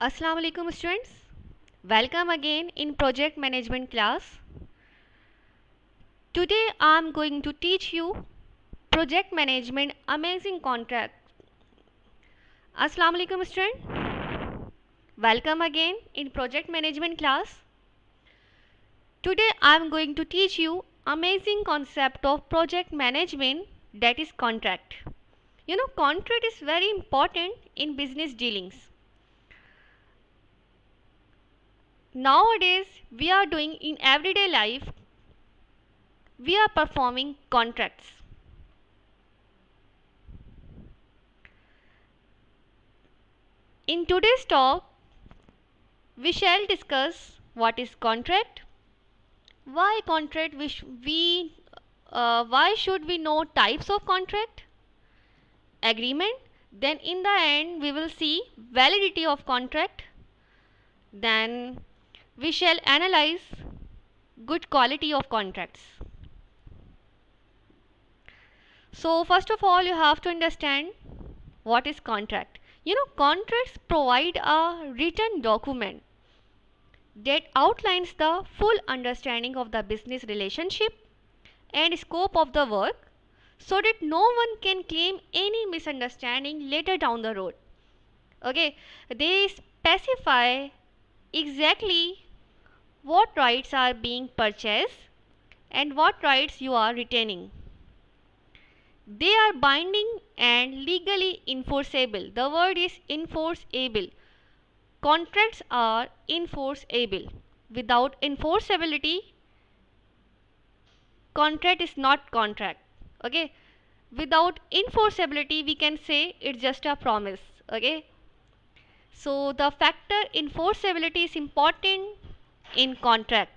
Assalamu alaikum students. Welcome again in project management class. Today I am going to teach you project management amazing contract. Assalamu alaikum student. Welcome again in project management class. Today I am going to teach you amazing concept of project management, that is contract. Contract is very important in business dealings. Nowadays we are doing in everyday life, we are performing contracts. In today's talk, we shall discuss what is contract, why contract why should we know types of contract, agreement, then in the end we will see validity of contract, then we shall analyze good quality of contracts. So first of all, you have to understand what is contract. Contracts provide a written document that outlines the full understanding of the business relationship and scope of the work so that no one can claim any misunderstanding later down the road. Okay, they specify exactly what rights are being purchased and what rights you are retaining. They are binding and legally enforceable. The word is enforceable. Contracts are enforceable. Without enforceability, contract is not contract. Okay, without enforceability, we can say it's just a promise. Okay, so the factor enforceability is important in contract.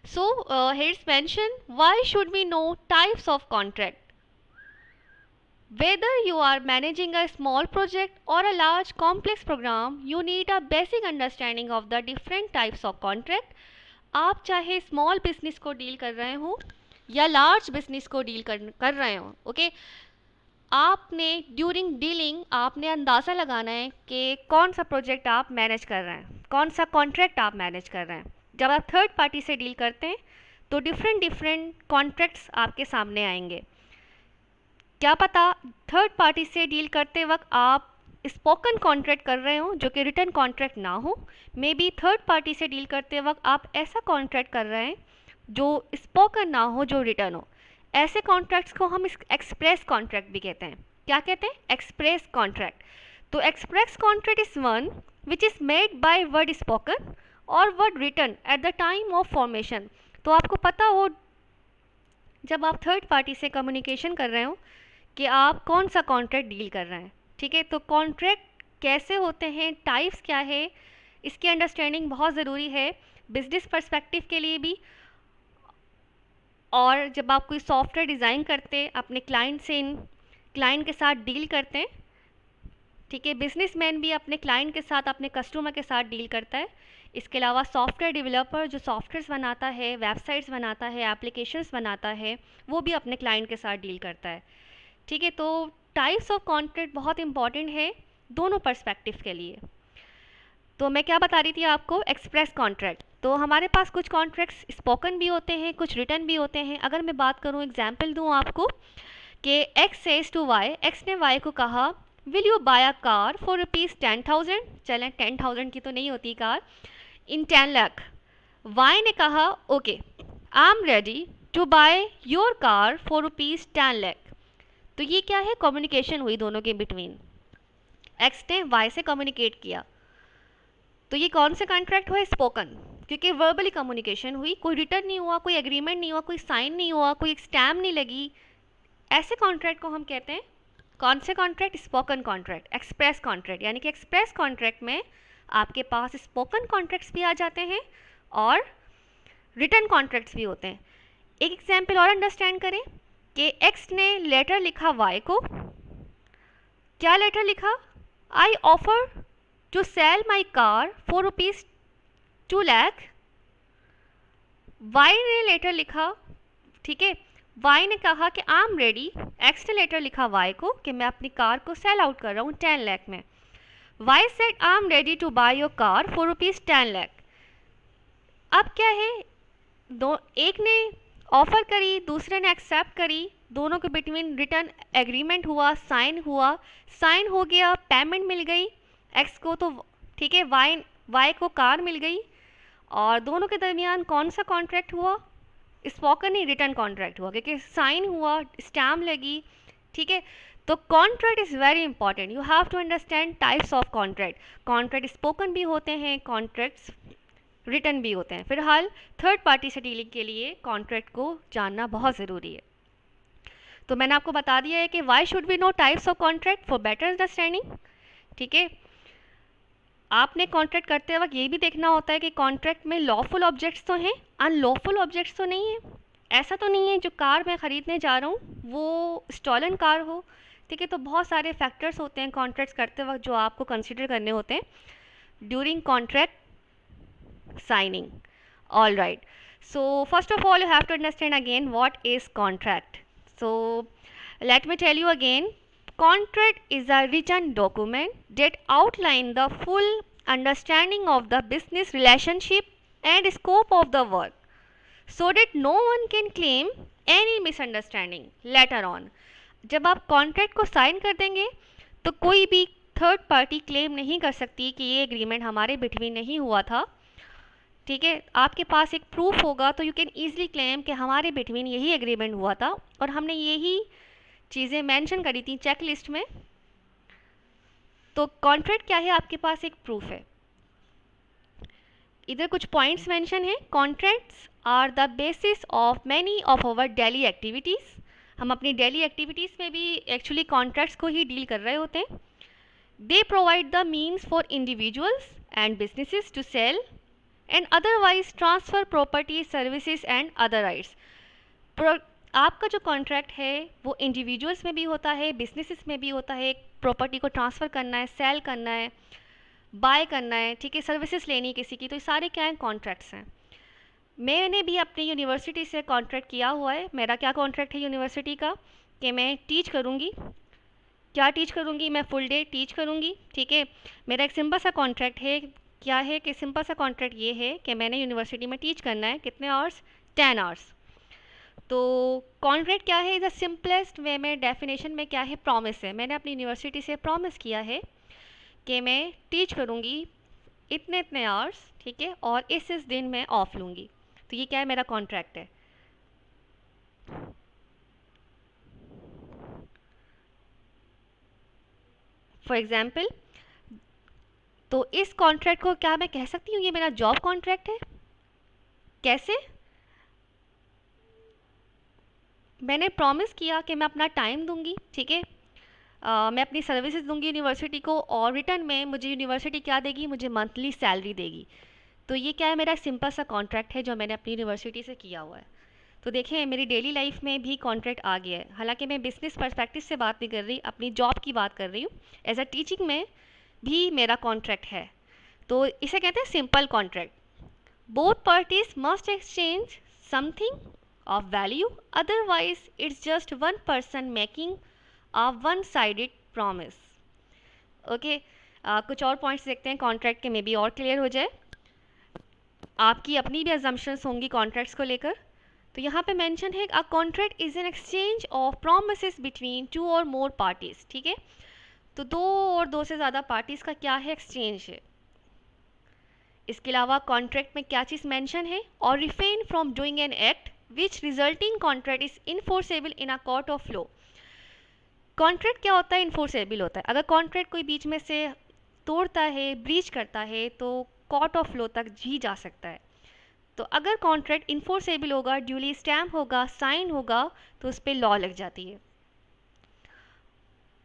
So here's mentioned, why should we know types of contract? Whether you are managing a small project or a large complex program, you need a basic understanding of the different types of contract. आप चाहे small business को deal कर रहे हो या large business को deal कर रहे हो, ओके, आपने ड्यूरिंग डीलिंग आपने अंदाज़ा लगाना है कि कौन सा प्रोजेक्ट आप मैनेज कर रहे हैं, कौन सा कॉन्ट्रैक्ट आप मैनेज कर रहे हैं. जब आप थर्ड पार्टी से डील करते हैं तो डिफरेंट कॉन्ट्रैक्ट्स आपके सामने आएंगे. क्या पता थर्ड पार्टी से डील करते वक्त आप स्पोकन कॉन्ट्रैक्ट कर रहे हो जो कि रिटन कॉन्ट्रैक्ट ना हो. मे बी थर्ड पार्टी से डील करते वक्त आप ऐसा कॉन्ट्रैक्ट कर रहे हैं जो स्पोकन ना हो, जो रिटन हो. ऐसे कॉन्ट्रैक्ट्स को हम एक्सप्रेस कॉन्ट्रैक्ट भी कहते हैं. क्या कहते हैं? Express contract. तो express contract is one which is made by word spoken और word written at the time of formation. तो आपको पता हो जब आप थर्ड पार्टी से कम्युनिकेशन कर रहे हो कि आप कौन सा कॉन्ट्रैक्ट डील कर रहे हैं. ठीक है, तो कॉन्ट्रैक्ट कैसे होते हैं, टाइप्स क्या है, इसकी अंडरस्टैंडिंग बहुत ज़रूरी है बिजनेस पर्सपेक्टिव के लिए भी. और जब आप कोई सॉफ्टवेयर डिज़ाइन करते हैं, अपने क्लाइंट के साथ डील करते हैं, ठीक है, बिजनेसमैन भी अपने क्लाइंट के साथ, अपने कस्टमर के साथ डील करता है. इसके अलावा सॉफ्टवेयर डेवलपर जो सॉफ्टवेयर्स बनाता है, वेबसाइट्स बनाता है, एप्लीकेशंस बनाता है, वो भी अपने क्लाइंट के साथ डील करता है. ठीक है, तो टाइप्स ऑफ कॉन्ट्रैक्ट बहुत इंपॉर्टेंट है दोनों पर्सपेक्टिव के लिए. तो मैं क्या बता रही थी आपको, एक्सप्रेस कॉन्ट्रैक्ट. तो हमारे पास कुछ कॉन्ट्रैक्ट्स स्पोकन भी होते हैं, कुछ रिटन भी होते हैं. अगर मैं बात करूं, एग्जांपल दूं आपको कि X says to Y, X ने वाई को कहा will you buy a car for ₹10,000. चलें 10,000 की तो नहीं होती कार, इन 10 लाख. वाई ने कहा okay I am ready to buy your car for ₹10 lakh. तो ये क्या है, कम्युनिकेशन हुई दोनों के बिटवीन. एक्स ने वाई से कम्युनिकेट किया. तो ये कौन सा कॉन्ट्रैक्ट हुआ? स्पोकन, क्योंकि वर्बली कम्युनिकेशन हुई, कोई रिटर्न नहीं हुआ, कोई एग्रीमेंट नहीं हुआ, कोई साइन नहीं हुआ, कोई स्टैम्प नहीं लगी. ऐसे कॉन्ट्रैक्ट को हम कहते हैं कौन से contract? Spoken contract, express contract. यानी कि एक्सप्रेस कॉन्ट्रैक्ट में आपके पास स्पोकन कॉन्ट्रैक्ट्स भी आ जाते हैं और रिटर्न कॉन्ट्रैक्ट्स भी होते हैं. एक एग्जाम्पल और अंडरस्टैंड करें कि एक्स ने लेटर लिखा वाई को. क्या लेटर लिखा? I offer to sell my car for ₹2 lakh. Y ने लेटर लिखा, ठीक है, वाई ने कहा कि आई एम रेडी. एक्स ने लेटर लिखा वाई को कि मैं अपनी कार को सेल आउट कर रहा हूँ 10 लाख में. Y said I am ready to buy your car for ₹10 lakh. अब क्या है, दो एक ने ऑफर करी, दूसरे ने एक्सेप्ट करी, दोनों के बिटवीन रिटर्न एग्रीमेंट हुआ, साइन हो गया, पेमेंट मिल गई एक्स को, तो ठीक है, वाई को कार मिल गई, और दोनों के दरमियान कौन सा कॉन्ट्रैक्ट हुआ? स्पोकन नहीं, रिटर्न कॉन्ट्रैक्ट हुआ, क्योंकि साइन हुआ, स्टैम्प लगी, ठीक है। तो contract is very important, you have to understand types of contract. Contract spoken भी होते हैं, कॉन्ट्रैक्ट्स रिटर्न भी होते हैं। फिलहाल थर्ड पार्टी से डीलिंग के लिए कॉन्ट्रैक्ट को जानना बहुत ज़रूरी है। तो मैंने आपको बता दिया है कि why should we know types of contract for better understanding, ठीक है। आपने कॉन्ट्रैक्ट करते वक्त ये भी देखना होता है कि कॉन्ट्रैक्ट में लॉफुल ऑब्जेक्ट्स तो हैं, अनलॉफुल ऑब्जेक्ट्स तो नहीं है। ऐसा तो नहीं है जो कार मैं ख़रीदने जा रहा हूँ वो स्टॉलन कार हो, ठीक है। तो बहुत सारे फैक्टर्स होते हैं कॉन्ट्रैक्ट्स करते वक्त जो आपको कंसिडर करने होते हैं during contract signing. All right, so first of all you have to understand again what is contract. So let me tell you again, contract is a written document that outline the full understanding of the business relationship and scope of the work so that no one can claim any misunderstanding later on. जब आप contract को sign कर देंगे तो कोई भी third party claim नहीं कर सकती कि ये एग्रीमेंट हमारे बिटवीन नहीं हुआ था, ठीक है। आपके पास एक प्रूफ होगा तो यू कैन ईजिली क्लेम कि हमारे बिटवीन यही एग्रीमेंट हुआ था और हमने यही चीज़ें मेंशन करी थी चेक लिस्ट में। तो कॉन्ट्रैक्ट क्या है? आपके पास एक प्रूफ है। इधर कुछ पॉइंट्स मेंशन हैं। Contracts are the basis of many of our daily activities. हम अपनी डेली एक्टिविटीज़ में भी एक्चुअली कॉन्ट्रैक्ट्स को ही डील कर रहे होते हैं। They provide the means for individuals and businesses to sell and otherwise transfer property services and other rights. आपका जो कॉन्ट्रैक्ट है वो इंडिविजुअल्स में भी होता है, बिजनेसेस में भी होता है। प्रॉपर्टी को ट्रांसफ़र करना है, सेल करना है, बाय करना है, ठीक है, सर्विसेज लेनी है किसी की, तो ये सारे क्या हैं? कॉन्ट्रैक्ट्स हैं। मैंने भी अपनी यूनिवर्सिटी से कॉन्ट्रैक्ट किया हुआ है। मेरा क्या कॉन्ट्रैक्ट है यूनिवर्सिटी का कि मैं टीच करूँगी। क्या टीच करूँगी? मैं फुल डे टीच करूँगी, ठीक है। मेरा एक सिंपल सा कॉन्ट्रैक्ट है। क्या है कि सिंपल सा कॉन्ट्रैक्ट ये है कि मैंने यूनिवर्सिटी में टीच करना है। कितने आवर्स? 10 आवर्स। तो कॉन्ट्रैक्ट क्या है? इज़ द सिंपलेस्ट वे में डेफिनेशन में क्या है? प्रॉमिस है। मैंने अपनी यूनिवर्सिटी से प्रॉमिस किया है कि मैं टीच करूँगी इतने इतने आवर्स, ठीक है, और इस दिन मैं ऑफ लूँगी। तो ये क्या है? मेरा कॉन्ट्रैक्ट है। फॉर एग्ज़ाम्पल, तो इस कॉन्ट्रैक्ट को क्या मैं कह सकती हूँ ये मेरा जॉब कॉन्ट्रैक्ट है? कैसे? मैंने प्रॉमिस किया कि मैं अपना टाइम दूंगी, ठीक है, मैं अपनी सर्विसेज दूंगी यूनिवर्सिटी को, और रिटर्न में मुझे यूनिवर्सिटी क्या देगी? मुझे मंथली सैलरी देगी। तो ये क्या है? मेरा सिंपल सा कॉन्ट्रैक्ट है जो मैंने अपनी यूनिवर्सिटी से किया हुआ है। तो देखें, मेरी डेली लाइफ में भी कॉन्ट्रैक्ट आ गया है। हालांकि मैं बिजनेस पर्सपेक्टिव से बात नहीं कर रही, अपनी जॉब की बात कर रही हूँ। एज अ टीचिंग में भी मेरा कॉन्ट्रैक्ट है। तो इसे कहते हैं simple contract. Both parties must exchange something of value, otherwise it's just one person making a one-sided promise. Okay, कुछ और पॉइंट्स देखते हैं कॉन्ट्रैक्ट के, में भी और क्लियर हो जाए। आपकी अपनी भी अजम्पशंस होंगी कॉन्ट्रैक्ट्स को लेकर। तो यहाँ पे मेंशन है a contract is an exchange of promises between 2 और मोर पार्टीज, ठीक है। तो 2 और 2 से ज़्यादा पार्टीज का क्या है? एक्सचेंज है। इसके अलावा कॉन्ट्रैक्ट में क्या चीज़ मेंशन है? और refrain from doing an act which resulting contract is enforceable in a court of law. Contract क्या होता है? इन्फोर्सेबल होता है। अगर कॉन्ट्रैक्ट कोई बीच में से तोड़ता है, ब्रीच करता है, तो कोर्ट ऑफ लॉ तक भी जा सकता है। तो अगर कॉन्ट्रैक्ट इन्फोर्सेबल होगा, ड्यूली स्टैम्प होगा, साइन होगा, तो उस पर लॉ लग जाती है।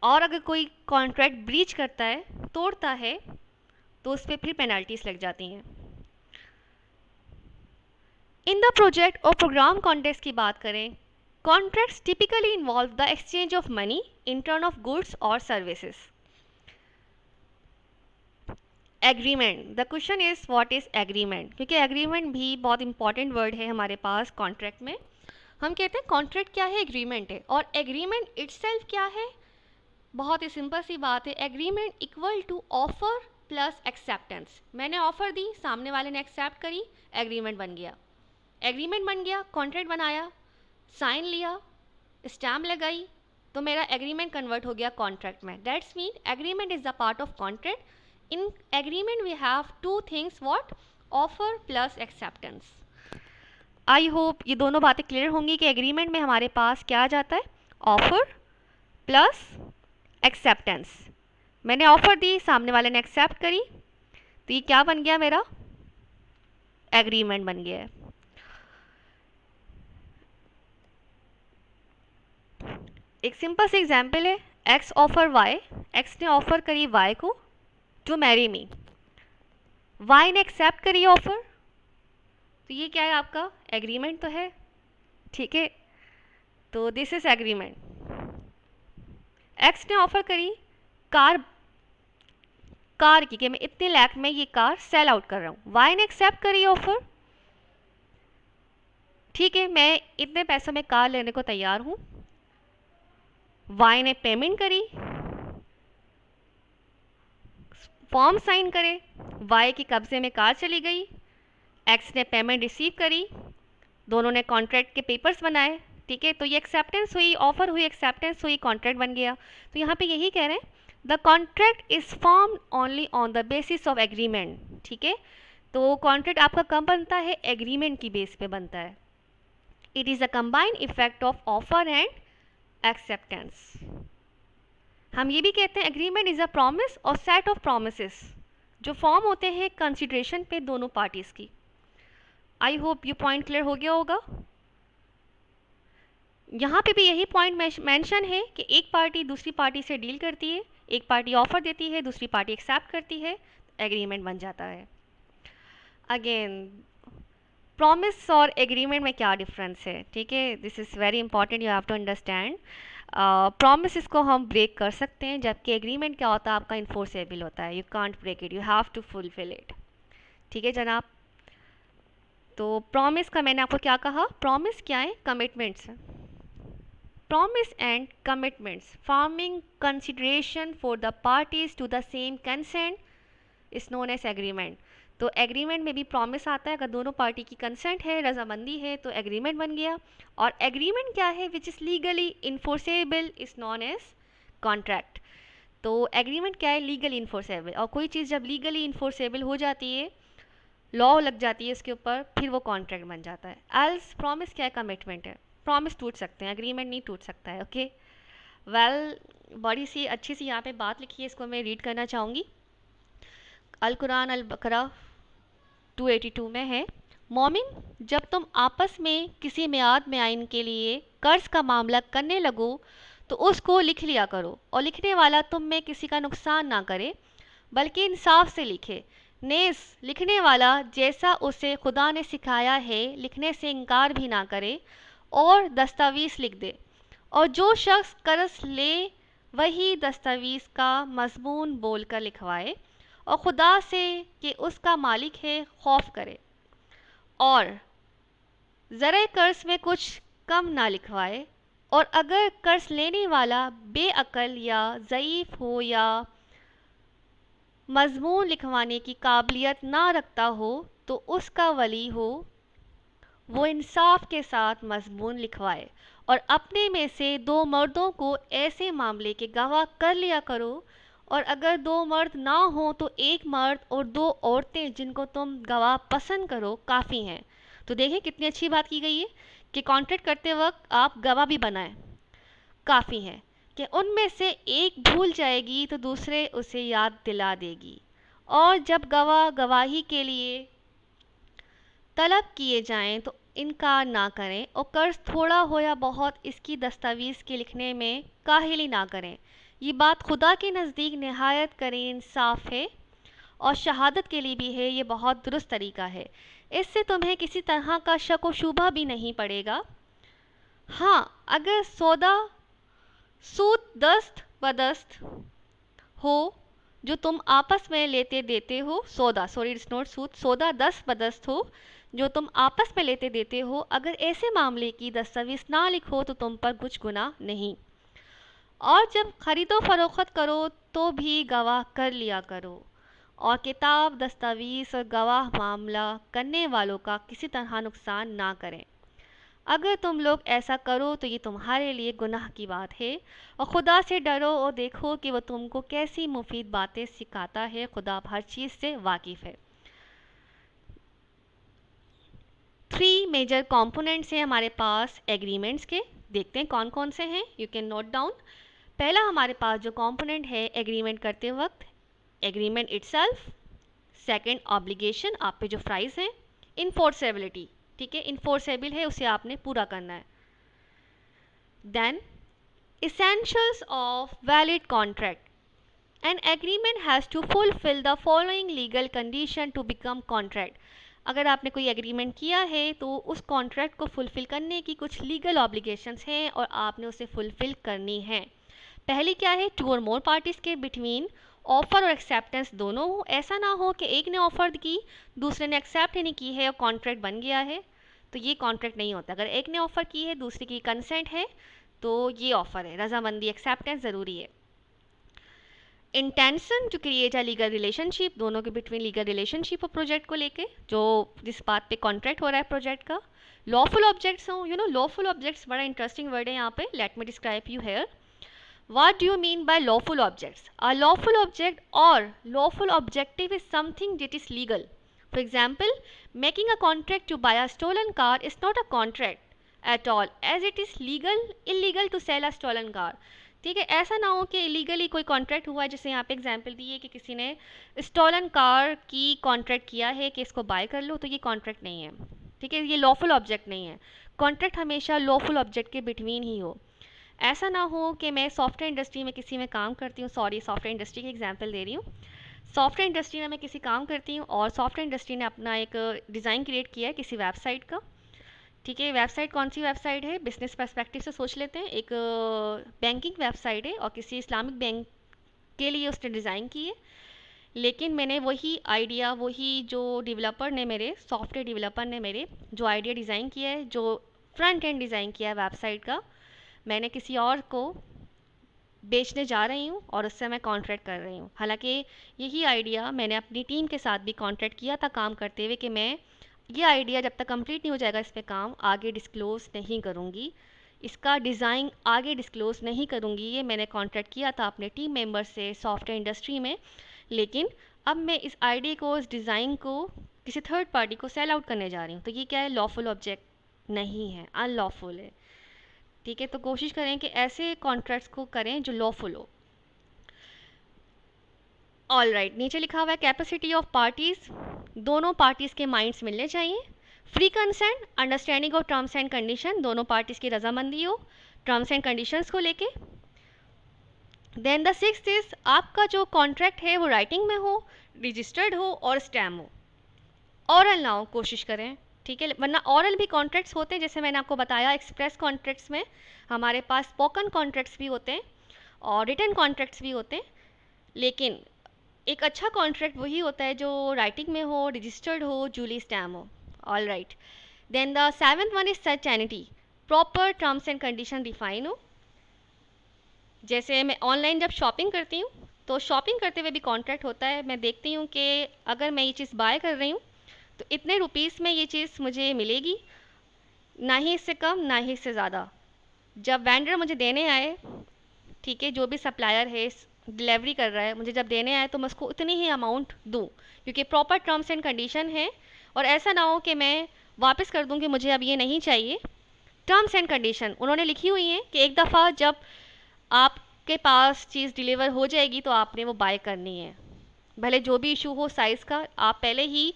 और अगर कोई कॉन्ट्रैक्ट ब्रीच करता है, तोड़ता है, तो उस पर फिर पेनल्टीज लग जाती हैं। इन द प्रोजेक्ट और प्रोग्राम कॉन्टेक्स्ट की बात करें, contracts typically involve the exchange of money in turn of goods और services. Agreement, the question is what is agreement, क्योंकि एग्रीमेंट भी बहुत इंपॉर्टेंट वर्ड है हमारे पास कॉन्ट्रैक्ट में। हम कहते हैं कॉन्ट्रैक्ट क्या है? एग्रीमेंट है। और एग्रीमेंट इटसेल्फ क्या है? बहुत ही सिंपल सी बात है, agreement equal to offer plus acceptance. मैंने ऑफर दी, सामने वाले ने एक्सेप्ट करी, एग्रीमेंट बन गया। एग्रीमेंट बन गया, कॉन्ट्रैक्ट बनाया, साइन लिया, स्टैम्प लगाई, तो मेरा एग्रीमेंट कन्वर्ट हो गया कॉन्ट्रैक्ट में। That's mean agreement is the part of contract. In agreement we have two things, what? Offer plus acceptance. I hope ये दोनों बातें क्लियर होंगी कि एग्रीमेंट में हमारे पास क्या आ जाता है, ऑफर प्लस एक्सेप्टेंस। मैंने ऑफर दी, सामने वाले ने एक्सेप्ट करी, तो ये क्या बन गया, मेरा एग्रीमेंट बन गया है। एक सिंपल सी एग्जाम्पल है, एक्स ऑफर वाई। एक्स ने ऑफर करी वाई को टू मैरी मी, वाई ने एक्सेप्ट करी ऑफर, तो ये क्या है, आपका एग्रीमेंट तो है। ठीक है, तो दिस इज एग्रीमेंट। एक्स ने ऑफर करी कार की कि मैं इतने लाख में ये कार सेल आउट कर रहा हूँ, वाई ने एक्सेप्ट करी ऑफर। ठीक है, मैं इतने पैसों में कार लेने को तैयार हूँ, वाई ने पेमेंट करी, फॉर्म साइन करे, वाई के कब्जे में कार चली गई, एक्स ने पेमेंट रिसीव करी, दोनों ने कॉन्ट्रैक्ट के पेपर्स बनाए। ठीक है, तो ये एक्सेप्टेंस हुई, ऑफर हुई, एक्सेप्टेंस हुई, कॉन्ट्रैक्ट बन गया। तो यहाँ पे यही कह रहे हैं, the contract is form only on the basis of agreement. ठीक है, तो कॉन्ट्रैक्ट आपका कब बनता है, एग्रीमेंट की बेस पे बनता है। It is a combined effect of offer and acceptance. हम ये भी कहते हैं एग्रीमेंट इज़ अ प्रॉमिस और सेट ऑफ प्रोमिसेस जो फॉर्म होते हैं कंसिडरेशन पे दोनों पार्टीज़ की। आई होप ये पॉइंट क्लियर हो गया होगा। यहाँ पे भी यही पॉइंट मेंशन है कि एक पार्टी दूसरी पार्टी से डील करती है, एक पार्टी ऑफर देती है, दूसरी पार्टी एक्सेप्ट करती है, एग्रीमेंट बन जाता है। अगेन प्रॉमिस और एग्रीमेंट में क्या डिफरेंस है, ठीक है, this is very important, you have to understand. Promise इसको हम ब्रेक कर सकते हैं, जबकि एग्रीमेंट क्या होता है, आपका इन्फोर्सेबल होता है, you can't break it, you have to fulfil it. ठीक है जनाब, तो प्रॉमिस का मैंने आपको क्या कहा, प्रॉमिस क्या है, commitments. Promise and commitments forming consideration for the parties to the same consent is known as agreement. तो एग्रीमेंट में भी प्रॉमिस आता है, अगर दोनों पार्टी की कंसेंट है, रजामंदी है, तो एग्रीमेंट बन गया। और एग्रीमेंट क्या है, which is legally enforceable is known as contract. तो एग्रीमेंट क्या है, लीगली इन्फोर्सेबल, और कोई चीज़ जब लीगली इन्फोर्सेबल हो जाती है, लॉ लग जाती है इसके ऊपर, फिर वो कॉन्ट्रैक्ट बन जाता है। एल्स प्रॉमिस क्या है, कमिटमेंट है, प्रॉमिस टूट सकते हैं, एग्रीमेंट नहीं टूट सकता है। ओके, वेल बड़ी सी अच्छी सी यहाँ पे बात लिखी है, इसको मैं रीड करना चाहूँगी। अल कुरान अल बकरा 282 में है, मोमिन जब तुम आपस में किसी मियाद में आइन के लिए कर्ज का मामला करने लगो तो उसको लिख लिया करो, और लिखने वाला तुम में किसी का नुकसान ना करे बल्कि इंसाफ से लिखे। नेस लिखने वाला जैसा उसे खुदा ने सिखाया है लिखने से इनकार भी ना करे और दस्तावेज लिख दे, और जो शख्स कर्ज ले वही दस्तावेज का मजमून बोलकर लिखवाए और खुदा से कि उसका मालिक है खौफ करे, और ज़रा कर्ज में कुछ कम ना लिखवाए, और अगर कर्ज लेने वाला बेअक्ल या ज़ईफ़ हो या मजमून लिखवाने की काबिलियत ना रखता हो तो उसका वली हो वो इंसाफ के साथ मजमून लिखवाए, और अपने में से 2 मर्दों को ऐसे मामले के गवाह कर लिया करो, और अगर 2 मर्द ना हो तो 1 मर्द और 2 औरतें जिनको तुम गवाह पसंद करो काफ़ी हैं। तो देखें कितनी अच्छी बात की गई है कि कॉन्ट्रैक्ट करते वक्त आप गवाह भी बनाएं, काफ़ी हैं कि उनमें से एक भूल जाएगी तो दूसरे उसे याद दिला देगी, और जब गवाह गवाही के लिए तलब किए जाएं तो इनकार ना करें, और कर्ज थोड़ा हो या बहुत इसकी दस्तावेज़ के लिखने में काहिली ना करें। ये बात खुदा के नज़दीक नहायत करीं इंसाफ है और शहादत के लिए भी है, ये बहुत दुरुस्त तरीका है, इससे तुम्हें किसी तरह का शक व शुबा भी नहीं पड़ेगा। हाँ, अगर सौदा सूद दस्त बदस्त हो जो तुम आपस में लेते देते हो, सौदा सॉरी इट्स नॉट सूद, सौदा दस्त बदस्त हो जो तुम आपस में लेते देते हो, अगर ऐसे मामले की दस्तावेज ना लिखो तो तुम पर कुछ गुनाह नहीं। और जब खरीदो फरोख्त करो तो भी गवाह कर लिया करो, और किताब, दस्तावेज़ और गवाह मामला करने वालों का किसी तरह नुकसान ना करें। अगर तुम लोग ऐसा करो तो ये तुम्हारे लिए गुनाह की बात है, और खुदा से डरो और देखो कि वो तुमको कैसी मुफीद बातें सिखाता है। खुदा हर चीज़ से वाकिफ़ है। 3 मेजर कंपोनेंट्स हैं हमारे पास एग्रीमेंट्स के। देखते हैं कौन कौन से हैं, यू कैन नोट डाउन। पहला हमारे पास जो कंपोनेंट है एग्रीमेंट करते वक्त, एग्रीमेंट इटसेल्फ। सेकंड, ऑब्लिगेशन, आप पे जो प्राइस हैं। इन्फोर्सेबिलिटी, ठीक है, इन्फोर्सेबल है, उसे आपने पूरा करना है। Then essentials of valid contract. An agreement has to fulfill the following legal condition to become contract. अगर आपने कोई एग्रीमेंट किया है तो उस कॉन्ट्रैक्ट को फुलफ़िल करने की कुछ लीगल ऑब्लिगेशंस हैं और आपने उसे फुलफ़िल करनी है। पहली क्या है, 2 और मोर पार्टीज़ के बिटवीन ऑफ़र और एक्सेप्टेंस दोनों हो। ऐसा ना हो कि एक ने ऑफ़र की, दूसरे ने एक्सेप्ट ही नहीं की है और कॉन्ट्रैक्ट बन गया है, तो ये कॉन्ट्रैक्ट नहीं होता। अगर एक ने ऑफ़र की है, दूसरे की कंसेंट है, तो ये ऑफ़र है, रजामंदी, एक्सेप्टेंस ज़रूरी है। Intention to create a legal relationship, दोनों के बिटवीन लीगल रिलेशनशिप हो प्रोजेक्ट को लेके, जो जिस बात पे कॉन्ट्रैक्ट हो रहा है प्रोजेक्ट का। लॉफुल ऑब्जेक्ट्स हो, लॉफुल ऑब्जेक्ट्स बड़ा इंटरेस्टिंग वर्ड है यहाँ पे, let me describe you here. What do you mean by lawful objects? A lawful object or lawful objective is something that is legal. For example, making a contract to buy a stolen car is not a contract at all, as it is illegal to sell a stolen car. ठीक है, ऐसा ना हो कि illegally कोई contract हुआ है, जैसे यहाँ पे एग्जांपल दी है कि किसी ने स्टॉलन कार की कॉन्ट्रैक्ट किया है कि इसको बाय कर लो, तो ये कॉन्ट्रैक्ट नहीं है। ठीक है, ये लॉफुल ऑब्जेक्ट नहीं है। कॉन्ट्रैक्ट हमेशा लॉफुल ऑब्जेक्ट के बिटवीन ही हो। ऐसा ना हो कि मैं सॉफ्टवेयर इंडस्ट्री में किसी में काम करती हूँ, सॉरी सॉफ्टवेयर इंडस्ट्री की एग्जांपल दे रही हूँ। सॉफ्टवेयर इंडस्ट्री में मैं किसी काम करती हूँ और सॉफ्टवेयर इंडस्ट्री ने अपना एक डिज़ाइन क्रिएट किया है किसी वेबसाइट का। ठीक है, वेबसाइट कौन सी वेबसाइट है, बिजनेस पर्सपेक्टिव से सोच लेते हैं, एक बैंकिंग वेबसाइट है और किसी इस्लामिक बैंक के लिए उसने डिज़ाइन की है। लेकिन मैंने वही आइडिया, वही जो डेवलपर ने मेरे, सॉफ्टवेयर डेवलपर ने मेरे जो आइडिया डिज़ाइन किया है, जो फ्रंट एंड डिज़ाइन किया है वेबसाइट का, मैंने किसी और को बेचने जा रही हूँ और उससे मैं कॉन्ट्रैक्ट कर रही हूँ। हालांकि यही आइडिया मैंने अपनी टीम के साथ भी कॉन्ट्रैक्ट किया था काम करते हुए कि मैं ये आइडिया जब तक कंप्लीट नहीं हो जाएगा इस पे काम आगे डिस्क्लोज़ नहीं करूँगी, इसका डिज़ाइन आगे डिस्क्लोज़ नहीं करूँगी। ये मैंने कॉन्ट्रैक्ट किया था अपने टीम मेंबर से सॉफ्टवेयर इंडस्ट्री में। लेकिन अब मैं इस आइडिया को, इस डिज़ाइन को किसी थर्ड पार्टी को सेल आउट करने जा रही हूँ, तो ये क्या है, लॉफुल ऑब्जेक्ट नहीं है, अनलॉफुल है। ठीक है, तो कोशिश करें कि ऐसे कॉन्ट्रैक्ट्स को करें जो लॉफुल हो। ऑल राइट, नीचे लिखा हुआ है कैपेसिटी ऑफ पार्टीज़, दोनों पार्टीज़ के माइंड्स मिलने चाहिए। Free consent, understanding of terms and condition, दोनों पार्टीज़ की रजामंदी हो टर्म्स एंड कंडीशंस को लेके। देन द सिक्स्थ इज, आपका जो कॉन्ट्रैक्ट है वो राइटिंग में हो, रजिस्टर्ड हो और स्टैम्प हो। ऑरल ना हो, कोशिश करें, ठीक है, वरना ऑरल भी कॉन्ट्रैक्ट्स होते हैं, जैसे मैंने आपको बताया एक्सप्रेस कॉन्ट्रैक्ट्स में हमारे पास स्पोकन कॉन्ट्रैक्ट्स भी होते हैं और रिटन कॉन्ट्रैक्ट्स भी होते हैं। लेकिन एक अच्छा कॉन्ट्रैक्ट वही होता है जो राइटिंग में हो, रजिस्टर्ड हो, जूली स्टैम्प हो। All right, then the seventh one is certainty, proper terms and condition define हो। जैसे मैं ऑनलाइन जब शॉपिंग करती हूँ तो शॉपिंग करते हुए भी कॉन्ट्रैक्ट होता है, मैं देखती हूँ कि अगर मैं ये चीज़ बाय कर रही हूँ तो इतने रुपीस में ये चीज़ मुझे मिलेगी, ना ही इससे कम ना ही इससे ज़्यादा। जब वेंडर मुझे देने आए, ठीक है, जो भी सप्लायर है डिलीवरी कर रहा है, मुझे जब देने आए तो मैं उसको उतनी ही अमाउंट दूँ, क्योंकि प्रॉपर टर्म्स एंड कंडीशन है। और ऐसा ना हो कि मैं वापस कर दूँ कि मुझे अब ये नहीं चाहिए। टर्म्स एंड कंडीशन उन्होंने लिखी हुई हैं कि एक दफ़ा जब आपके पास चीज़ डिलीवर हो जाएगी तो आपने वो बाय करनी है, भले जो भी इशू हो साइज़ का, आप पहले ही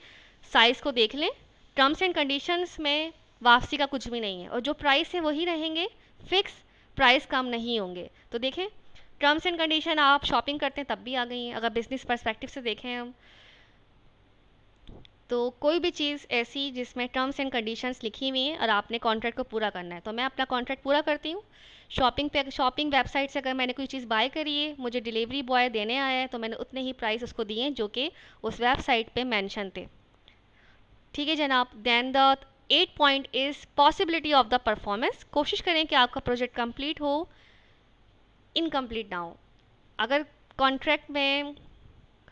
साइज़ को देख लें। टर्म्स एंड कंडीशंस में वापसी का कुछ भी नहीं है और जो प्राइस है वही रहेंगे, फिक्स प्राइस कम नहीं होंगे। तो देखें, टर्म्स एंड कंडीशन आप शॉपिंग करते हैं तब भी आ गई हैं। अगर बिजनेस पर्सपेक्टिव से देखें हम, तो कोई भी चीज़ ऐसी जिसमें टर्म्स एंड कंडीशंस लिखी हुई हैं और आपने कॉन्ट्रैक्ट को पूरा करना है, तो मैं अपना कॉन्ट्रैक्ट पूरा करती हूँ। शॉपिंग वेबसाइट से अगर मैंने कोई चीज़ बाय करी है, मुझे डिलीवरी बॉय देने आया है, तो मैंने उतने ही प्राइस उसको दिए जो कि उस वेबसाइट पे मेंशन थे। ठीक है जनाब, then the 8 point is possibility of the performance, कोशिश करें कि आपका प्रोजेक्ट कंप्लीट हो इनकम्प्लीट ना हो। अगर कॉन्ट्रैक्ट में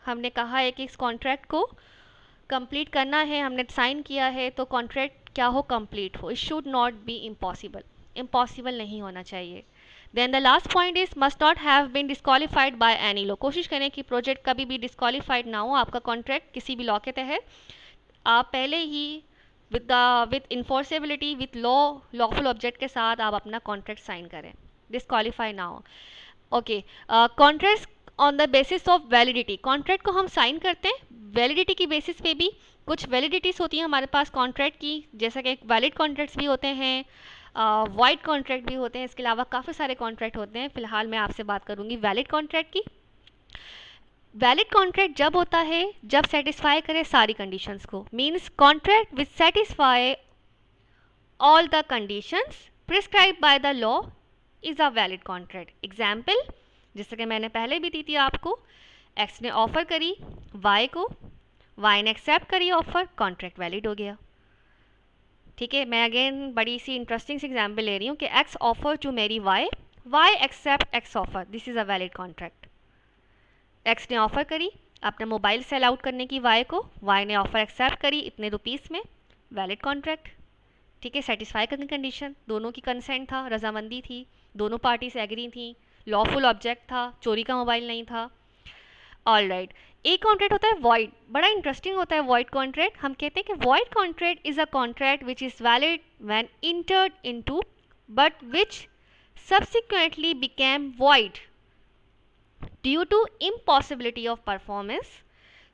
हमने कहा है कि इस कॉन्ट्रैक्ट को कंप्लीट करना है, हमने साइन किया है, तो कॉन्ट्रैक्ट क्या हो, कंप्लीट हो। It should not be impossible, impossible नहीं होना चाहिए। Then the last point is must not have been disqualified by any law. कोशिश करें कि प्रोजेक्ट कभी भी डिस्क्वालीफाइड ना हो, आपका कॉन्ट्रैक्ट किसी भी लॉ के तहत आप पहले ही विद इन्फोर्सेबिलिटी विथ लॉफुल ऑब्जेक्ट के साथ आप अपना कॉन्ट्रैक्ट साइन करें, डिस्क्वालीफाई ना हो। Okay, contract on the basis of validity. Contract को हम साइन करते हैं वैलिडिटी की बेसिस पे भी। कुछ वैलिडिटीज़ होती हैं हमारे पास कॉन्ट्रैक्ट की, जैसा कि वैलिड कॉन्ट्रैक्ट्स भी होते हैं, वाइड कॉन्ट्रैक्ट भी होते हैं, इसके अलावा काफ़ी सारे कॉन्ट्रैक्ट होते हैं। फिलहाल मैं आपसे बात करूंगी वैलिड कॉन्ट्रैक्ट की। वैलिड कॉन्ट्रैक्ट जब होता है जब सेटिस्फाई करे सारी कंडीशंस को, means contract which satisfy all the conditions prescribed by the law is a valid contract. Example जैसे कि मैंने पहले भी दी थी आपको, एक्स ने ऑफर करी वाई को, वाई ने एक्सेप्ट करी ऑफर, कॉन्ट्रैक्ट वैलिड हो गया। ठीक है, मैं अगेन बड़ी सी इंटरेस्टिंग सी एग्जाम्पल ले रही हूँ कि X offer to marry Y, Y accept X offer, this is a valid contract. X ने ऑफर करी अपना मोबाइल सेल आउट करने की वाई को, वाई ने ऑफर एक्सेप्ट करी इतने रुपीस में, वैलिड कॉन्ट्रैक्ट। ठीक है, सेटिस्फाई करने कंडीशन, दोनों की कंसेंट था, रजामंदी थी, दोनों पार्टी से एग्री थी, लॉफुल ऑब्जेक्ट था, चोरी का मोबाइल नहीं था। ऑल राइट, एक कॉन्ट्रैक्ट होता है वॉइड, बड़ा इंटरेस्टिंग होता है वॉइड कॉन्ट्रैक्ट। हम कहते हैं कि void contract is a contract which is valid when entered into but which subsequently became void due to impossibility of performance.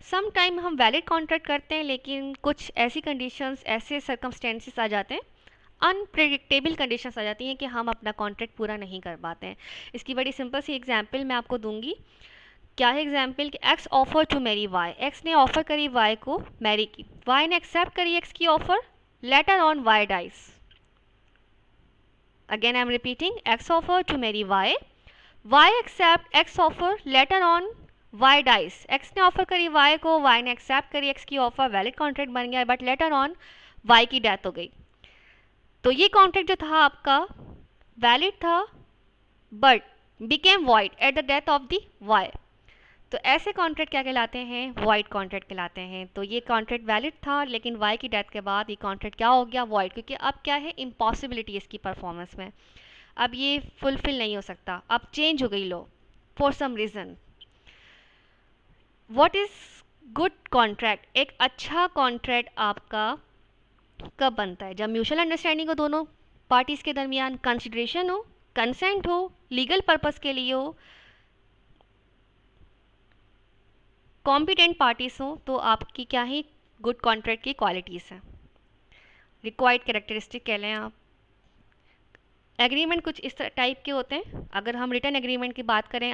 Some time हम वैलिड कॉन्ट्रैक्ट करते हैं लेकिन कुछ ऐसी कंडीशंस, ऐसे सर्कमस्टेंसेस आ जाते हैं, अनप्रेडिक्टेबल कंडीशंस आ जाती हैं कि हम अपना कॉन्ट्रैक्ट पूरा नहीं कर पाते हैं। इसकी बड़ी सिंपल सी एग्जांपल मैं आपको दूंगी। क्या है एग्जांपल कि X offer to marry Y, X ने ऑफर करी वाई को मैरी की, वाई ने एक्सेप्ट करी एक्स की offer, later on Y dies. Again I am repeating, X offer to marry Y, Y accept X offer, later on Y dies. X ने offer करी Y को, Y ने accept करी X की offer, valid contract बन गया, but later on Y की death हो गई। तो ये कॉन्ट्रैक्ट जो था आपका वैलिड था but became void at the death of the Y. तो ऐसे कॉन्ट्रैक्ट क्या कहलाते हैं, वॉइड कॉन्ट्रैक्ट कहलाते हैं। तो ये कॉन्ट्रैक्ट वैलिड था लेकिन वाई की डेथ के बाद ये कॉन्ट्रैक्ट क्या हो गया, वॉइड, क्योंकि अब क्या है, इम्पॉसिबिलिटी इसकी परफॉर्मेंस में, अब ये फुलफिल नहीं हो सकता, अब चेंज हो गई लो for some reason. What is good contract? एक अच्छा कॉन्ट्रैक्ट आपका कब बनता है, जब म्यूचुअल अंडरस्टैंडिंग हो, दोनों पार्टीज के दरमियान कंसिडरेशन हो, कंसेंट हो, लीगल पर्पस के लिए हो, कॉम्पिटेंट पार्टीज हो, तो आपकी क्या ही गुड कॉन्ट्रैक्ट की क्वालिटीज़ हैं, रिक्वायर्ड कैरेक्टरिस्टिक कह लें आप। एग्रीमेंट कुछ इस टाइप के होते हैं। अगर हम रिटर्न एग्रीमेंट की बात करें,